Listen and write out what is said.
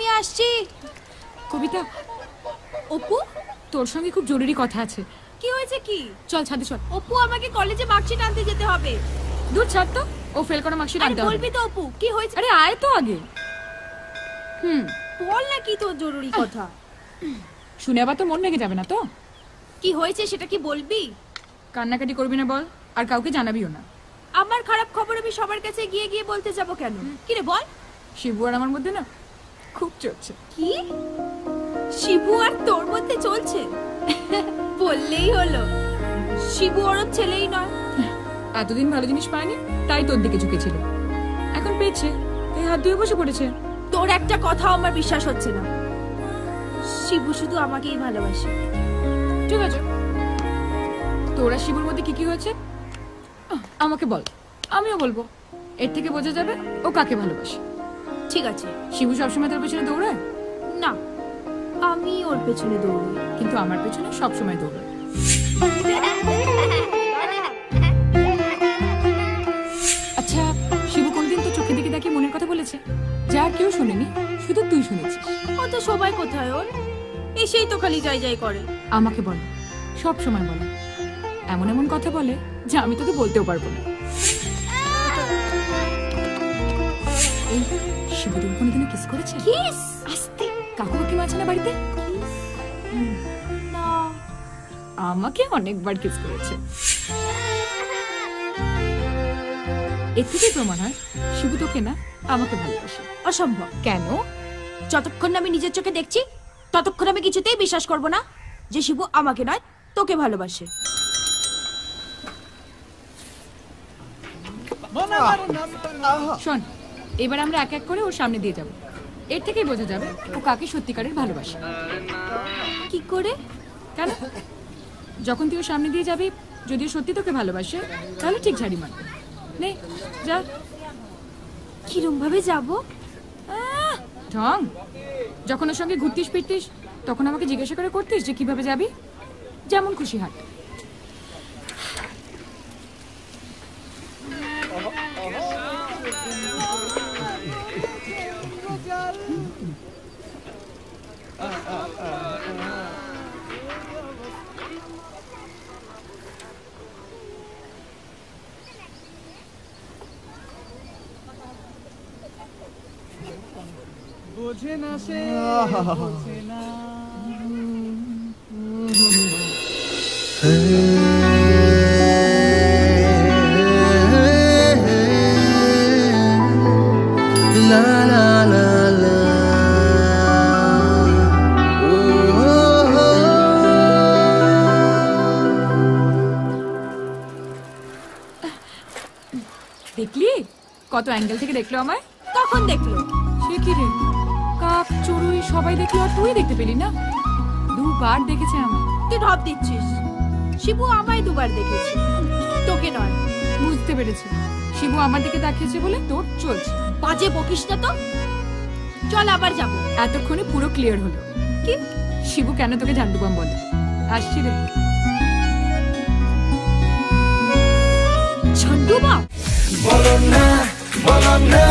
আমি আসছি। কবিতা, অপু, তোর সঙ্গে খুব জরুরি কথা আছে। কি হয়েছে? কি? চল ছাদে চল। অপু, আমাকে কলেজে মার্কশিট আনতে যেতে হবে। দূর ছাড় তো, ও ফেল করা মার্কশিট আনতে হবে। বলবি তো অপু, কি হয়েছে? আরে আয় তো আগে। বল না কি তোর জরুরি কথা। শুনে আবার তোর মন ভেঙে যাবে না তো? কি হয়েছে সেটা কি বলবি? কান্নাকাটি করবি না বল, আর কাউকে জানাবিও না। আমার খারাপ খবর আমি সবার কাছে গিয়ে গিয়ে বলতে যাব কেন? কি রে বল। শিবু আর আমার মধ্যে না খুব চলছে। কি? শিবু আর তোর মধ্যে চলছে? বললেই হলো। শিবু ওর ছেলেই নয়। এতদিন ভালো জিনিস পায়নি, তাই তোর দিকে ঝুঁকেছিল। এখন পেয়েছে, তাই হাত ধুয়ে বসে পড়েছে। তোর একটা কথাও আমার বিশ্বাস হচ্ছে না। শিবু শুধু আমাকেই ভালোবাসে। ঠিক আছে, তোরা শিবুর মধ্যে কি কি হয়েছে আমাকে বল, আমিও বলবো। এর থেকে বোঝা যাবে ও কাকে ভালোবাসে। ঠিক আছে। শিবু সবসময় তোর পেছনে দৌড়ায় না, আমি ওর পেছনে দৌড়াই, কিন্তু আমার পেছনে সবসময় দৌড়ায়। আচ্ছা, শিবু কোনদিন তো চোখে দিকে দেখে মনের কথা বলেছে? যা কেউ শুনেনি, শুধু তুই শুনেছিস। ও তো সবাই কোথায় ওর, এসেই তো খালি যাই যাই করে। আমাকে বল, সব সময় বলে। এমন এমন কথা বলে যে আমি তোকে বলতেও পারবো না। এই শিবু তুমি কোনোদিনও কিস করেছে? কিস? আস্তে, কাকু কাকিমা আছে না বাড়িতে? না। আমাকে অনেকবার কিস করেছে। এর থেকেই প্রমাণ হয় শিবু তোকে না, আমাকে ভালোবাসে। অসম্ভব। কেন? যতক্ষণ না আমি নিজের চোখে দেখছি ততক্ষণ আমি কিছুতেই বিশ্বাস করব না যে শিবু আমাকে নয় তোকে ভালোবাসে। শোন, এবার আমরা এক এক করে ওর সামনে দিয়ে যাব। এর থেকেই বোঝা যাবে ও কাকে সত্যিকারের ভালোবাসে। কি করে? কেন? যখন তুই ওর সামনে দিয়ে যাবি, যদি সত্যি তোকে ভালোবাসে তাহলে ঠিক ঝাড়ি মারবে। নে যা। কিরম ভাবে যাব? ঢং, যখন ওর সঙ্গে ঘুরতিস ফিরতিস তখন আমাকে জিজ্ঞাসা করে করতিস যে কিভাবে যাবি। যেমন খুশি হাঁট। বোঝে না সে, বোঝে না। La la la la. দেখলি কত অ্যাঙ্গেল থেকে দেখলো আমায়? কখন দেখলো? সে কি রে, কাক চড়ুই সবাই দেখলো আর তুই দেখতে পেলি না? দুবার দেখেছে আমায়। তুই ঢপ দিচ্ছিস। শিবু আমায় দুবার দেখেছে, তোকে নয়। বুঝতে পেরেছি, শিবু আমার দিকে তাকিয়েছে বলে তোর চলছে। বাজে বকিস না তো। চল আবার যাব। এতক্ষণে পুরো ক্লিয়ার হলো কি শিবু কেন তোকে ঝান্ডুবাম বলে। আসছি রে। ঝান্ডুবাম? বলো না, বলো না।